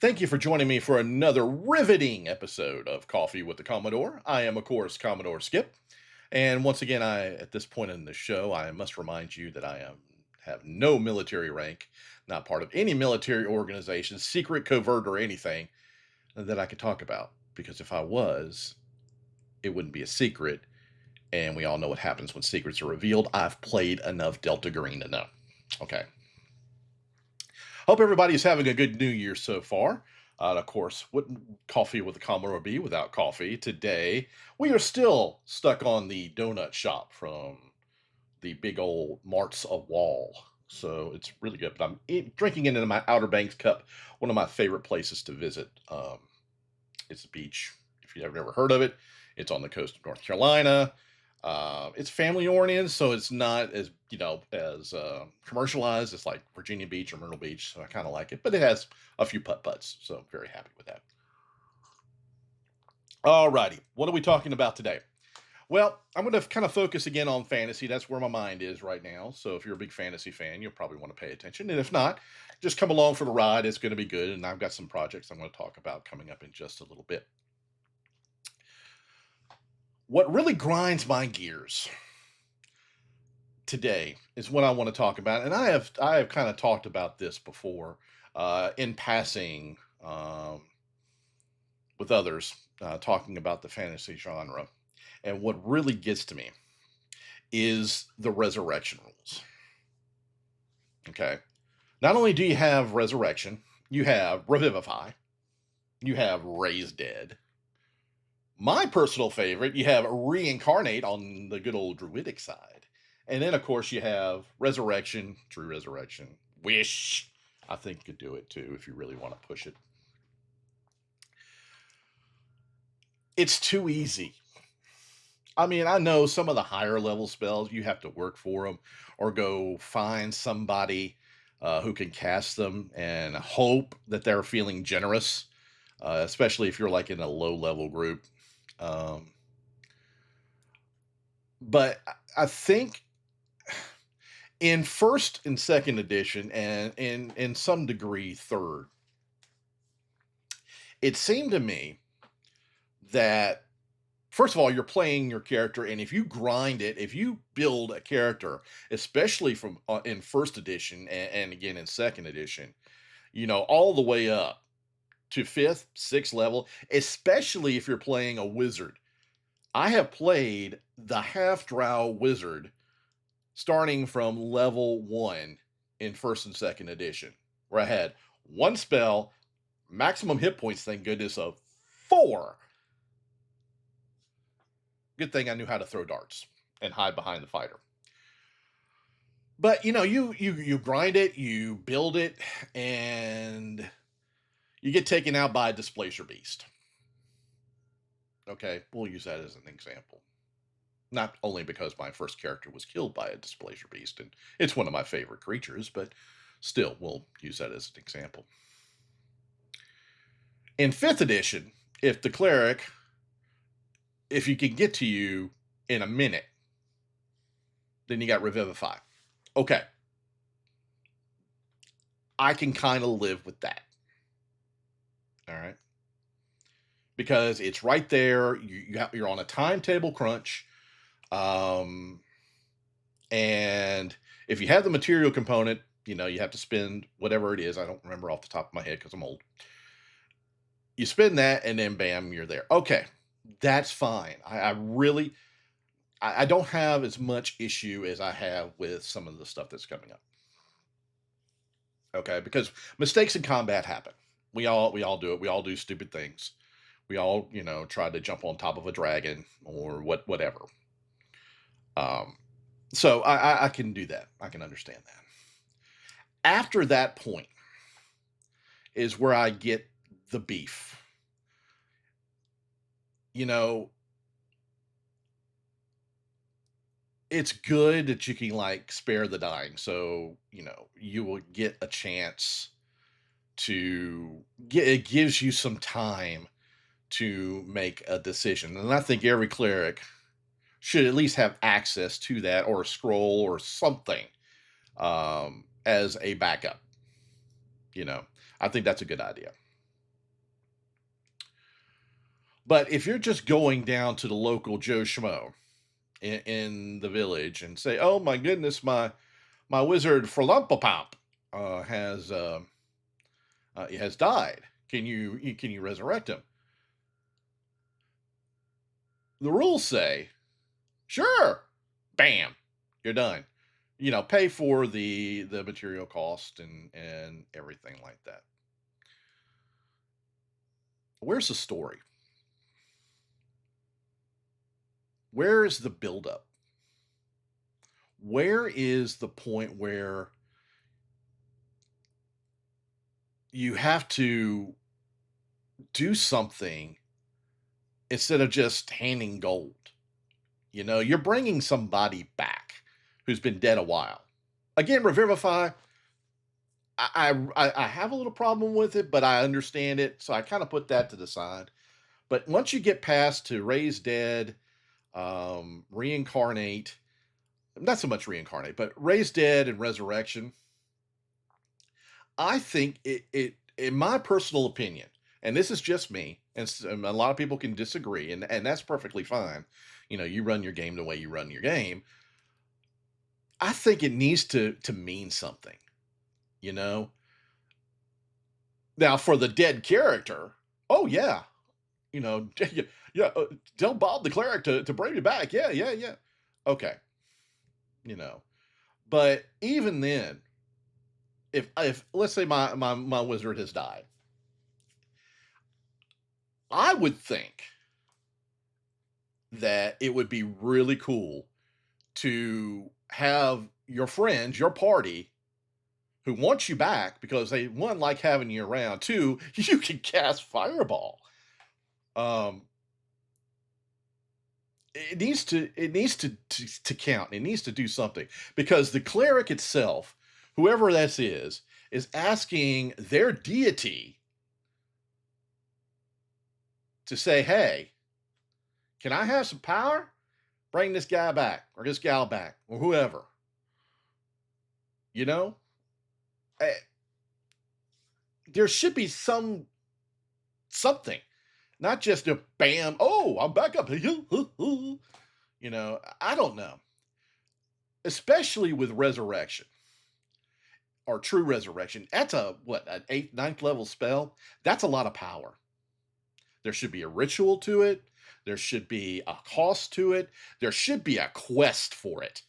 Thank you for joining me for another riveting episode of Coffee with the Commodore. I am, of course, Commodore Skip. And once again, at this point in the show, I must remind you that have no military rank, not part of any military organization, secret, covert, or anything that I could talk about. Because if I was, it wouldn't be a secret. And we all know what happens when secrets are revealed. I've played enough Delta Green to know. Okay. Hope everybody's having a good New Year so far. Of course, wouldn't coffee with the Commodore be without coffee? Today, we are still stuck on the donut shop from the big old Marts of Wall. So it's really good. But drinking it in my Outer Banks cup, one of my favorite places to visit. It's a beach. If you've never heard of it, it's on the coast of North Carolina. It's family oriented, so it's not as as commercialized as like Virginia Beach or Myrtle Beach. So I kind of like it, but it has a few putt putts, so I'm very happy with that. Alrighty, what are we talking about today? Well, I'm going to kind of focus again on fantasy. That's where my mind is right now. So if you're a big fantasy fan, you'll probably want to pay attention. And if not, just come along for the ride. It's going to be good. And I've got some projects I'm going to talk about coming up in just a little bit. What really grinds my gears today is what I want to talk about, and I have kind of talked about this before in passing with others, talking about the fantasy genre. And what really gets to me is the resurrection rules. Okay, not only do you have resurrection, you have revivify, you have raise dead. My personal favorite, you have reincarnate on the good old druidic side. And then, of course, you have resurrection, true resurrection, wish. I think you could do it too if you really want to push it. It's too easy. I mean, I know some of the higher level spells, you have to work for them or go find somebody who can cast them and hope that they're feeling generous, especially if you're like in a low level group. Um, but I think in first and second edition, and in some degree third, it seemed to me that first of all, you're playing your character, and if you grind it, if you build a character, especially from in first edition and again in second edition, all the way up to fifth, sixth level, especially if you're playing a wizard. I have played the half drow wizard starting from level 1 in first and second edition, where I had one spell, maximum hit points, thank goodness, of 4. Good thing I knew how to throw darts and hide behind the fighter. But you grind it, you build it, and you get taken out by a displacer beast. Okay, we'll use that as an example. Not only because my first character was killed by a displacer beast, and it's one of my favorite creatures, but still, we'll use that as an example. In 5th edition, if the cleric, if you can get to you in a minute, then you got Revivify. Okay. I can kind of live with that. All right. Because it's right there. You're on a timetable crunch. And if you have the material component, you have to spend whatever it is. I don't remember off the top of my head because I'm old. You spend that and then bam, you're there. Okay. That's fine. I don't have as much issue as I have with some of the stuff that's coming up. Okay, because mistakes in combat happen. We all do it. We all do stupid things. We all, try to jump on top of a dragon or whatever. Um, so I can do that. I can understand that. After that point is where I get the beef. You know, it's good that you can like spare the dying. So, you will get a chance to get it gives you some time to make a decision. And I think every cleric should at least have access to that or a scroll or something as a backup. I think that's a good idea. But if you're just going down to the local Joe Schmo in the village and say, "Oh my goodness, my wizard Frolumpapomp uh, has uh, has died. Can you resurrect him?" The rules say, "Sure." Bam, you're done. Pay for the material cost and everything like that. Where's the story? Where is the buildup? Where is the point where you have to do something instead of just handing gold? You're bringing somebody back who's been dead a while. Again, Revivify, I have a little problem with it, but I understand it, so I kind of put that to the side. But once you get past to raise dead, reincarnate, not so much reincarnate, but raise dead and resurrection, I think in my personal opinion, and this is just me, and a lot of people can disagree, and that's perfectly fine. You run your game the way you run your game. I think it needs to mean something. You know. Now for the dead character, oh yeah, yeah, yeah. Tell Bob the cleric to bring me back. Yeah, yeah, yeah. Okay, you know. But even then, if let's say my wizard has died, I would think that it would be really cool to have your friends, your party, who wants you back because they, one, like having you around, two, you can cast fireball. Um, it needs to count. It needs to do something because the cleric itself, whoever this is asking their deity to say, "Hey, can I have some power? Bring this guy back or this gal back or whoever." You know, Eh, there should be something, not just a bam. Oh, I'm back up. I don't know, especially with resurrection or true resurrection. That's a what, an eighth, ninth level spell. That's a lot of power. There should be a ritual to it. There should be a cost to it. There should be a quest for it.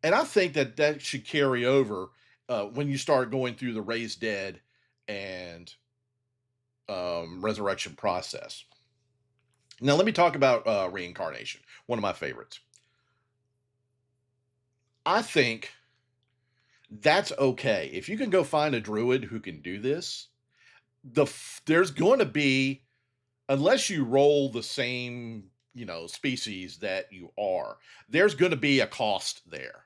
And I think that should carry over when you start going through the raised dead and resurrection process. Now, let me talk about reincarnation, one of my favorites. I think that's okay. If you can go find a druid who can do this, there's going to be, unless you roll the same, species that you are, there's going to be a cost there.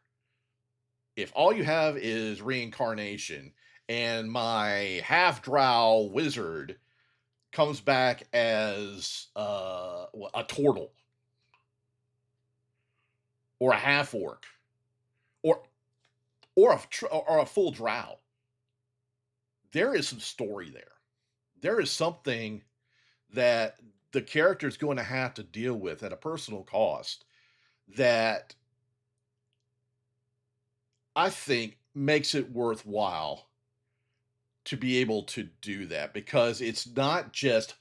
If all you have is reincarnation and my half drow wizard comes back as a turtle or a half orc or or a full drow, there is some story there. There is something that the character is going to have to deal with at a personal cost that I think makes it worthwhile to be able to do that because it's not just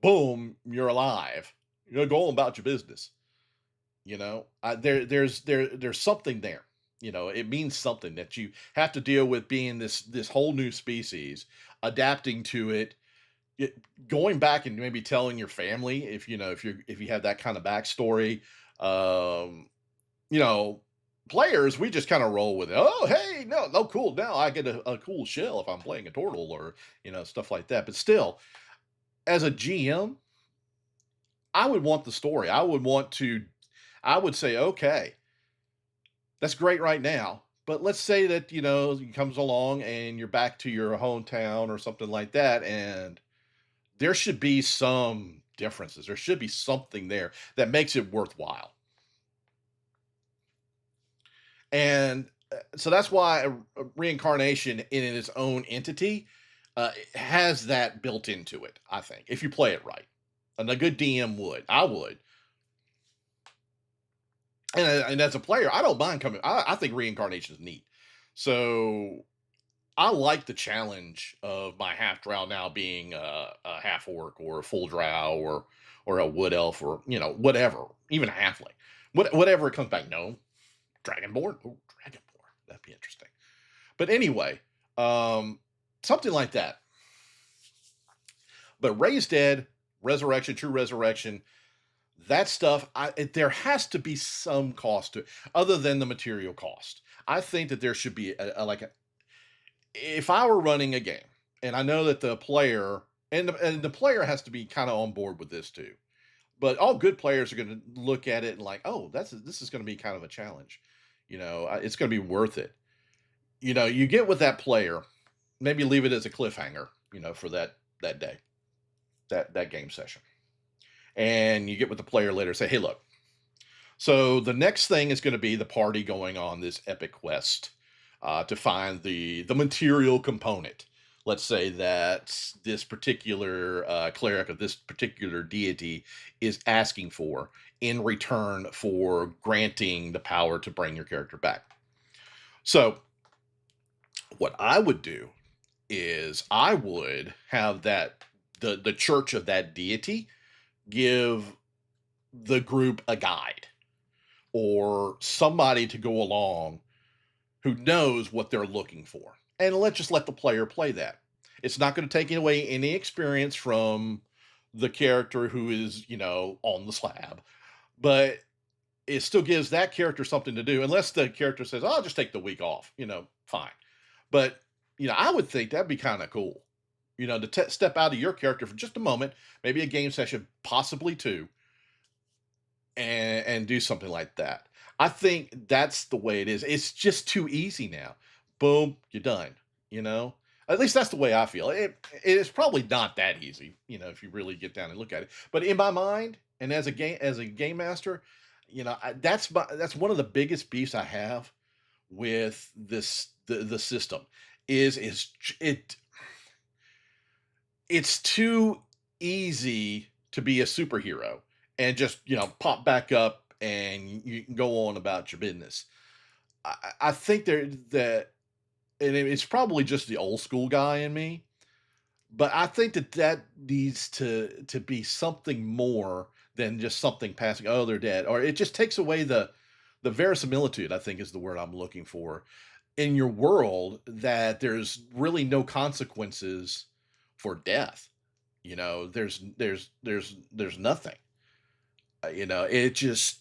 boom, you're alive. You're going about your business. There's something there. It means something that you have to deal with being this whole new species, adapting to it, going back and maybe telling your family if you have that kind of backstory. Um, you know, Players, we just kind of roll with it. Oh, hey, no, cool. Now I get a cool shell if I'm playing a turtle or stuff like that. But still, as a GM, I would want the story. I would say, okay, that's great right now. But let's say that, he comes along and you're back to your hometown or something like that. And there should be some differences. There should be something there that makes it worthwhile. And so that's why reincarnation in its own entity has that built into it, I think, if you play it right. And a good DM would. I would. And as a player, I don't mind coming. I think reincarnation is neat. So I like the challenge of my half drow now being a half orc or a full drow or a wood elf or whatever, even a halfling, whatever it comes back. No, dragonborn. Oh, dragonborn. That'd be interesting. But anyway, something like that. But raised dead, resurrection, true resurrection, that stuff. There has to be some cost to it, other than the material cost. I think that there should be if I were running a game, and I know that the player and the player has to be kind of on board with this too. But all good players are going to look at it and like, oh, this is going to be kind of a challenge. It's going to be worth it. You get with that player, maybe leave it as a cliffhanger, for that day, that game session, and you get with the player later, say, hey, look. So the next thing is going to be the party going on this epic quest to find the material component. Let's say that this particular cleric of this particular deity is asking for in return for granting the power to bring your character back. So what I would do is I would have the church of that deity give the group a guide or somebody to go along who knows what they're looking for. And let's just let the player play that. It's not going to take away any experience from the character who is, on the slab, but it still gives that character something to do, unless the character says, oh, I'll just take the week off, fine. But, I would think that'd be kind of cool, to step out of your character for just a moment, maybe a game session, possibly two, and do something like that. I think that's the way it is. It's just too easy now. Boom, you're done. At least that's the way I feel. It is probably not that easy, if you really get down and look at it. But in my mind, and as a game master, that's one of the biggest beefs I have with the system is it's too easy to be a superhero and just pop back up and you can go on about your business. I think that and it's probably just the old school guy in me, but I think that needs to be something more than just something passing. Oh, they're dead, or it just takes away the verisimilitude. I think is the word I'm looking for in your world, that there's really no consequences for death. There's nothing. It just,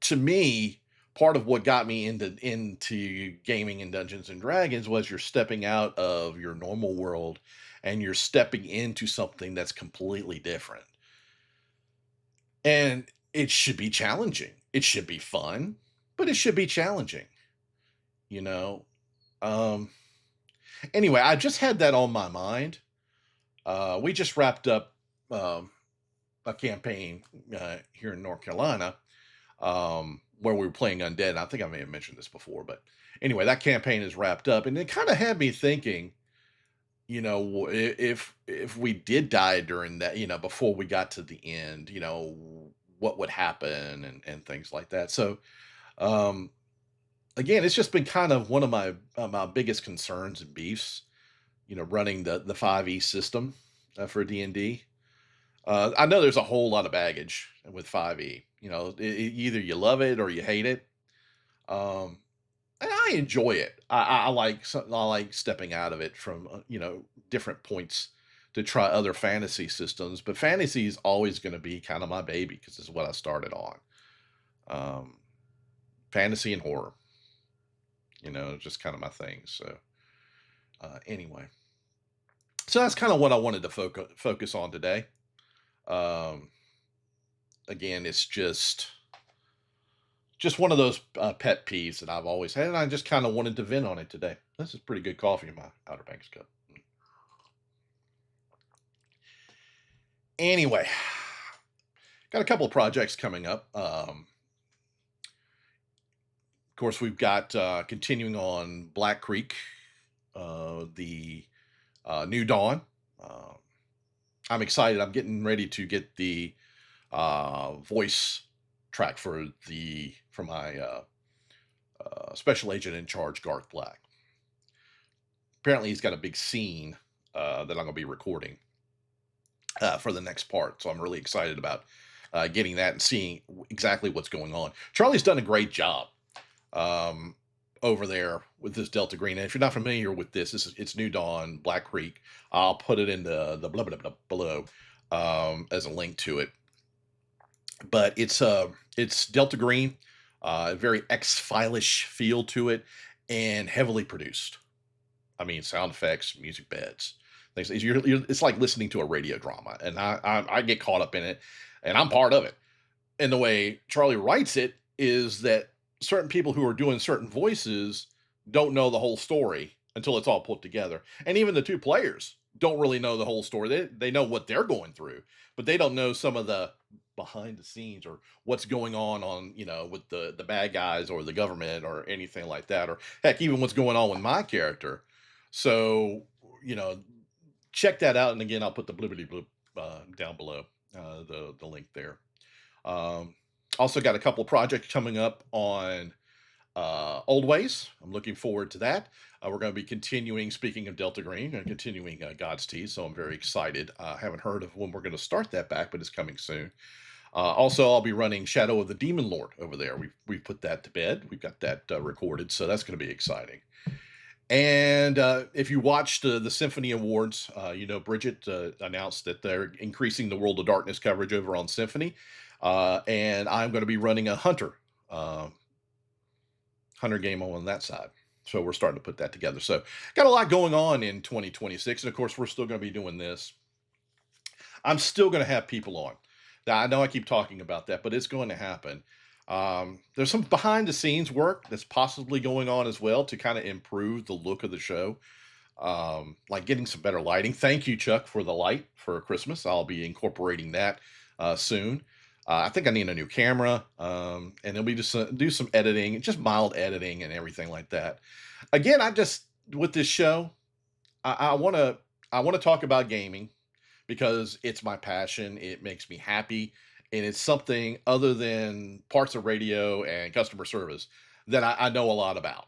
to me, part of what got me into gaming and Dungeons and Dragons was you're stepping out of your normal world and you're stepping into something that's completely different. And it should be challenging. It should be fun, but it should be challenging. You know. Anyway, I just had that on my mind. We just wrapped up a campaign here in North Carolina, where we were playing undead. I think I may have mentioned this before, but anyway, that campaign is wrapped up, and it kind of had me thinking, if we did die during that, before we got to the end, what would happen and things like that. So, again, it's just been kind of one of my biggest concerns and beefs, running the 5e system for D&D. I know there's a whole lot of baggage with 5e. Either you love it or you hate it. And I enjoy it. I like stepping out of it from different points to try other fantasy systems. But fantasy is always going to be kind of my baby because it's what I started on. Fantasy and horror, just kind of my thing. So anyway, so that's kind of what I wanted to focus on today. Again, it's just one of those pet peeves that I've always had, and I just kind of wanted to vent on it today. This is pretty good coffee in my Outer Banks cup. Anyway, got a couple of projects coming up. Of course, we've got continuing on Black Creek, the New Dawn. I'm excited. I'm getting ready to get the voice track for my special agent in charge, Garth Black. Apparently, he's got a big scene that I'm going to be recording for the next part. So I'm really excited about getting that and seeing exactly what's going on. Charlie's done a great job um, over there with this Delta Green. And if you're not familiar with it's New Dawn, Black Creek. I'll put it in the blah blah blah below as a link to it. But it's Delta Green, very X-File-ish feel to it, and heavily produced. I mean, sound effects, music beds, things. It's like listening to a radio drama, and I get caught up in it, and I'm part of it. And the way Charlie writes it is that certain people who are doing certain voices don't know the whole story until it's all put together, and even the two players don't really know the whole story. They know what they're going through, but they don't know some of the behind the scenes or what's going on with the bad guys or the government or anything like that, or heck, even what's going on with my character. So, you know, check that out. And again, I'll put the blibbity bloop down below, the link there. Um, Also got a couple of projects coming up on Old Ways. I'm looking forward to that. We're going to be continuing, speaking of Delta Green, and continuing God's Tea. So I'm very excited. I haven't heard of when we're going to start that back, but it's coming soon. Also, I'll be running Shadow of the Demon Lord over there. We've put that to bed. We've got that recorded, so that's going to be exciting. And if you watched the Symphony Awards, Bridget announced that they're increasing the World of Darkness coverage over on Symphony, and I'm going to be running a uh, Hunter game on that side. So we're starting to put that together. So got a lot going on in 2026, and of course we're still going to be doing this. I'm still going to have people on. Now, I know I keep talking about that, but it's going to happen. There's some behind the scenes work that's possibly going on as well to kind of improve the look of the show, like getting some better lighting. Thank you, Chuck, for the light for Christmas. I'll be incorporating that soon. I think I need a new camera, and then we just do some editing, just mild editing and everything like that. Again, with this show, I want to talk about gaming because it's my passion. It makes me happy, and it's something other than parts of radio and customer service that I know a lot about.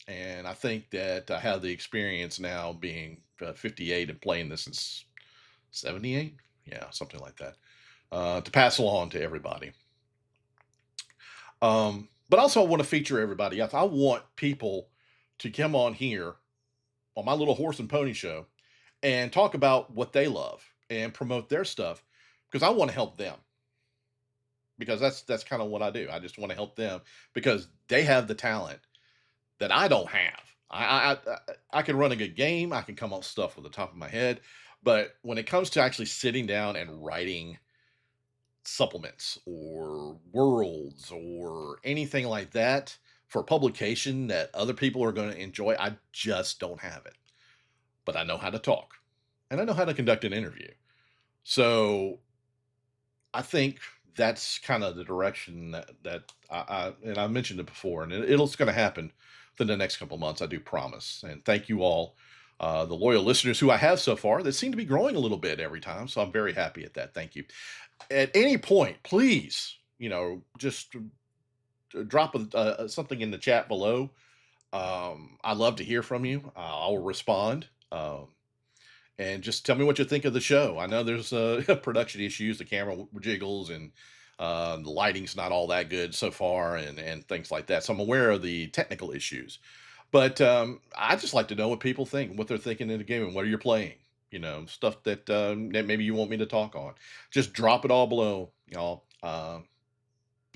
And I think that I have the experience now being 58 and playing this since 78. Yeah, something like that. To pass along to everybody. But also, I want to feature everybody else. I want people to come on here on my little horse and pony show and talk about what they love and promote their stuff because I want to help them. Because that's kind of what I do. I just want to help them because they have the talent that I don't have. I can run a good game. I can come up with stuff with the top of my head, but when it comes to actually sitting down and writing supplements or worlds or anything like that for publication that other people are going to enjoy, I just don't have it. But I know how to talk and I know how to conduct an interview. So I think that's kind of the direction that and I mentioned it before, and it's going to happen within the next couple of months. I do promise. And thank you all, the loyal listeners who I have so far that seem to be growing a little bit every time. So I'm very happy at that. Thank you. At any point, please, just drop something in the chat below. I'd love to hear from you. I'll respond. And just tell me what you think of the show. I know there's production issues. The camera jiggles and the lighting's not all that good so far and things like that. So I'm aware of the technical issues. But I just like to know what people think, what they're thinking in the game, and what are you playing. Stuff that maybe you want me to talk on. Just drop it all below, y'all.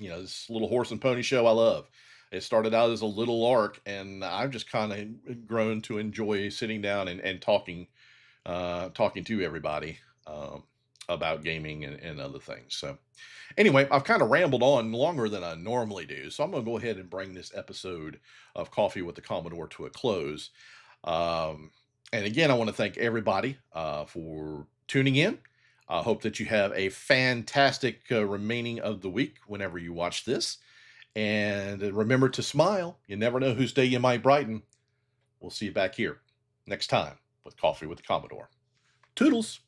This little horse and pony show I love. It started out as a little arc, and I've just kind of grown to enjoy sitting down and talking to everybody about gaming and other things. So anyway, I've kind of rambled on longer than I normally do. So I'm going to go ahead and bring this episode of Coffee with the Commodore to a close. And again, I want to thank everybody for tuning in. I hope that you have a fantastic remaining of the week whenever you watch this. And remember to smile. You never know whose day you might brighten. We'll see you back here next time with Coffee with the Commodore. Toodles.